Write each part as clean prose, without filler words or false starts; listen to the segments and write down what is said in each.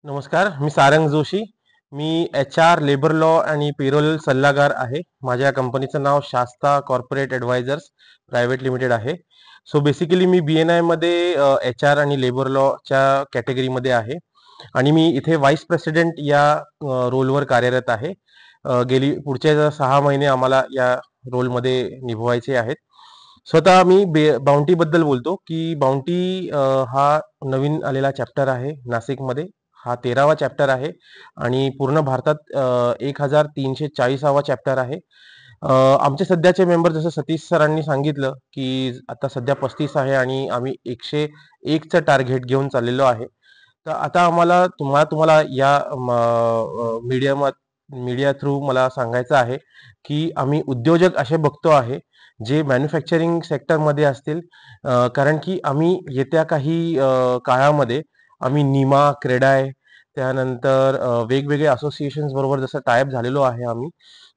नमस्कार, मी सारंग जोशी. मी HR, labour law आणि payroll सल्लागार आहे. माझ्या कंपनीचं नाव शास्ता कॉर्पोरेट ॲडवायझर्स प्रायव्हेट लिमिटेड आहे. सो बेसिकली मी BNIमध्ये HR आणि लेबर लॉच्या कॅटेगरीमध्ये आहे आणि मी इथे व्हाईस प्रेसिडेंट या रोलवर कार्यरत आहे. गेली पुढचे 6 महिने आम्हाला या रोलमध्ये निभवायचे आहेत. स्वतः मी बाउंटीबद्दल बोलतो, की बाउंटी हा नवीन आलेला चॅप्टर आहे नाशिकमध्ये. हा 13वा चॅप्टर आहे आणि पूर्ण भारतात 1340वा चॅप्टर आहे. आमचे सध्याचे मेंबर जसं सतीश सरांनी सांगितलं, की आता सध्या 35 आहे आणि आम्ही 101चं टार्गेट घेऊन चाललेलो आहे. तर आता आम्हाला तुम्हाला या मीडिया थ्रू मला सांगायचं आहे, की आम्ही उद्योजक असे बघतो आहे, जे मॅन्युफॅक्चरिंग सेक्टरमध्ये असतील. कारण की आम्ही येत्या काही काळामध्ये आम्ही निमा, क्रेडाय त्यानंतर वेगवेगळे असोसिएशन्स बरोबर जसं टायअप झालेलो आहे आम्ही.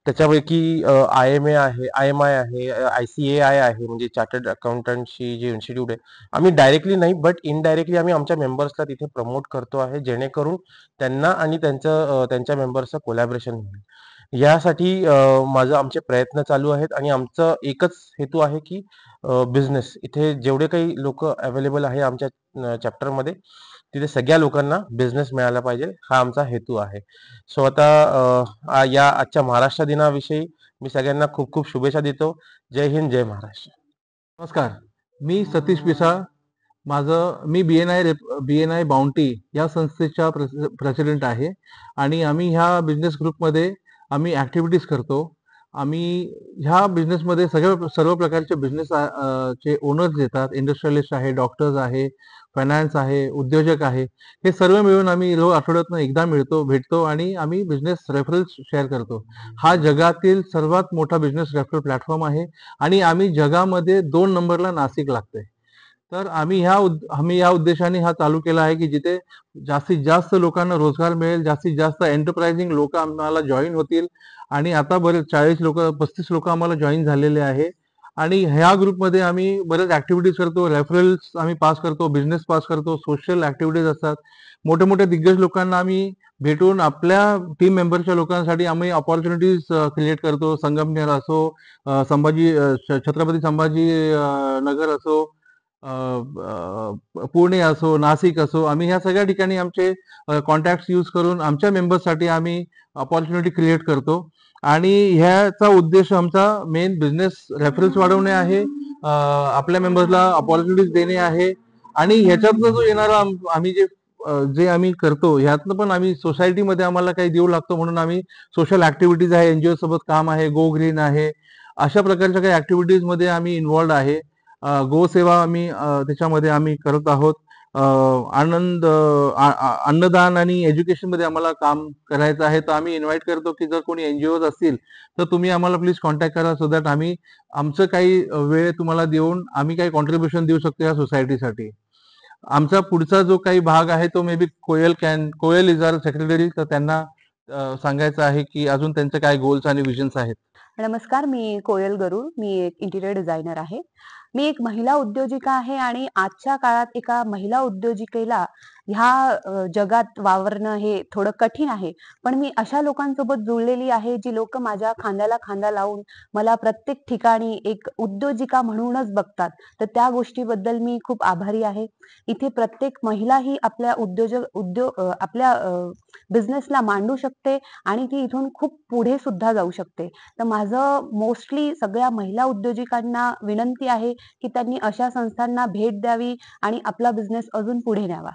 त्याच्यापैकी IMA आहे, IMI आहे, ICAI आहे म्हणजे चार्टर्ड अकाउंटंटची जी इन्स्टिट्यूट आहे. आम्ही डायरेक्टली नाही बट इनडायरेक्टली आम्ही आमच्या मेंबर्सला तिथे प्रमोट करतो आहे, जेणेकरून त्यांना आणि त्यांच्या मेंबर्सचं कोलॅबोरेशन होईल. यासाठी आमचे प्रयत्न चालू आहेत आणि आमचं एकच हेतू आहे, की बिझनेस इथे जेवढे काही लोकं अवेलेबल आहे आमच्या चॅप्टरमध्ये, तिथे सगळ्या लोकांना बिझनेस मिळाला पाहिजे, हा आमचा हेतू आहे. सो आता या आजच्या महाराष्ट्र दिनाविषयी मी सगळ्यांना खूप खूप शुभेच्छा देतो. जय हिंद, जय महाराष्ट्र. नमस्कार, मी सतीश पिसाळ. मी BNI बाउंटी या संस्थेचा प्रेसिडेंट आहे आणि आम्ही ह्या बिझनेस ग्रुपमध्ये आम्ही ॲक्टिव्हिटीज करतो. आम्ही ह्या बिझनेसमध्ये सर्व प्रकारचे बिझनेस चे ओनर्स येतात. इंडस्ट्रियलिस्ट आहे, डॉक्टर्स आहे, फायनान्स आहे, उद्योजक आहे. हे सर्व मिळून आम्ही रोज आठवड्यातून एकदा भेटतो आणि आम्ही बिझनेस रेफरल्स शेअर करतो. हा जगातील सर्वात मोठा बिझनेस रेफरल प्लॅटफॉर्म आहे आणि आम्ही जगामध्ये 2 नंबरला नाशिक लागतंय. तर आम्ही या उद्देशाने हा चालू केला आहे, की जिथे जास्तीत जास्त लोकांना रोजगार मिळेल, जास्तीत जास्त एंटरप्राइजिंग लोकं आम्हाला जॉइन होतील आणि आता बरेच 40 लोकं 35 लोकं आम्हाला जॉइन झालेले आहे आणि ह्या ग्रुपमध्ये आम्ही बरेच ॲक्टिव्हिटीज करतो, रेफरल्स आम्ही पास करतो, बिझनेस पास करतो, सोशल ॲक्टिव्हिटीज असतात. मोठ्या-मोठ्या दिग्गज लोकांना आम्ही भेटून आपल्या टीम मेंबरच्या लोकांसाठी आम्ही अपॉर्च्युनिटीज क्रिएट करतो. संगमनेर असो, छत्रपती संभाजी नगर असो, अ, पुणे असो, नाशिक असो, आम्ही ह्या सगळ्या ठिकाणी आमचे कॉन्टॅक्ट्स यूज करून आमच्या मेंबर्ससाठी आम्ही अपॉर्च्युनिटी क्रिएट करतो आणि ह्याचा उद्देश आमचा मेन बिझनेस रेफरन्स वाढवणे आहे. आपल्या मेंबर्सला अपॉर्च्युनिटीज देणे आहे आणि ह्याच्यातनं जो येणारा आम्ही जे आम्ही करतो ह्यातनं पण आम्ही सोसायटीमध्ये आम्हाला काही देऊ लागतो म्हणून आम्ही सोशल ऍक्टिव्हिटीज आहे, NGO सोबत काम आहे, गो ग्रीन आहे, अशा प्रकारच्या काही ऍक्टिव्हिटीज मध्ये आम्ही इन्व्हॉल्ड आहे. गोसेवा आम्ही त्याच्यामध्ये आम्ही करत आहोत. अन्नदान आणि एज्युकेशन मध्ये आम्हाला काम करायचं आहे, तर आम्ही इन्व्हाइट करतो की जर कोणी NGOज असतील तर तुम्ही आम्हाला प्लीज कॉन्टॅक्ट करा, सो दॅट आम्ही आमचं काही वेळ तुम्हाला देऊन आम्ही काही कॉन्ट्रीब्युशन देऊ शकतो या सोसायटीसाठी. आमचा पुढचा जो काही भाग आहे तो may be coil is our secretary, तर त्यांना सांगायचं आहे की अजून त्यांचे काय गोल्स आणि विजन्स आहेत. नमस्कार, मी कोयल गरुड. मी एक इंटिरियर डिझायनर आहे. मी एक महिला उद्योजिका आहे आणि आजच्या काळात एका महिला उद्योजिकेला ह्या जगात वावरणं हे थोडं कठीण आहे. पण मी अशा लोकांसोबत जुळलेली आहे, जी लोकं माझ्या खांद्याला खांदा लावून मला प्रत्येक ठिकाणी एक उद्योजिका म्हणूनच बघतात. तर त्या गोष्टीबद्दल मी खूप आभारी आहे. इथे प्रत्येक महिला ही आपल्या बिझनेसला मांडू शकते आणि ती इथून खूप पुढे सुद्धा जाऊ शकते. तर माझं मोस्टली सगळ्या महिला उद्योजिकांना विनंती आहे, की त्यांनी अशा संस्थांना भेट द्यावी आणि आपला बिझनेस अजून पुढे न्यावा.